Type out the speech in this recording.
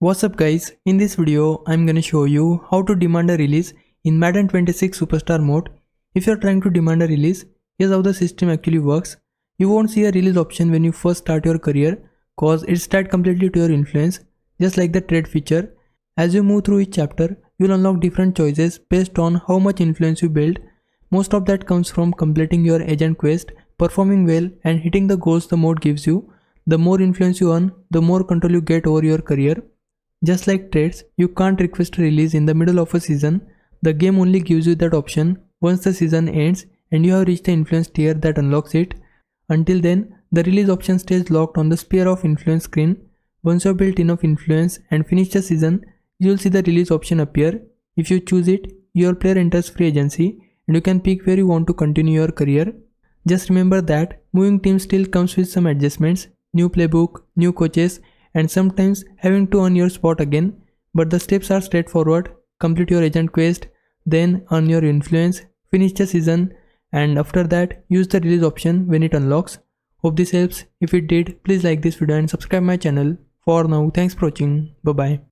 What's up guys, in this video I'm gonna show you how to demand a release in Madden 26 Superstar mode. If you're trying to demand a release, here's how the system actually works. You won't see a release option when you first start your career cause it's tied completely to your influence, just like the trade feature. As you move through each chapter, you'll unlock different choices based on how much influence you build. Most of that comes from completing your agent quest, performing well and hitting the goals the mode gives you. The more influence you earn, the more control you get over your career. Just like trades, you can't request a release in the middle of a season. The game only gives you that option once the season ends and you have reached the influence tier that unlocks it. Until then, the release option stays locked on the sphere of influence screen. Once you have built enough influence and finished the season, you will see the release option appear. If you choose it, your player enters free agency and you can pick where you want to continue your career. Just remember that moving teams still comes with some adjustments, new playbook, new coaches, and sometimes having to earn your spot again, but the steps are straightforward. Complete your agent quest, then earn your influence, finish the season, and after that use the release option when it unlocks. Hope this helps. If it did, please like this video and subscribe my channel. For now, thanks for watching. Bye bye.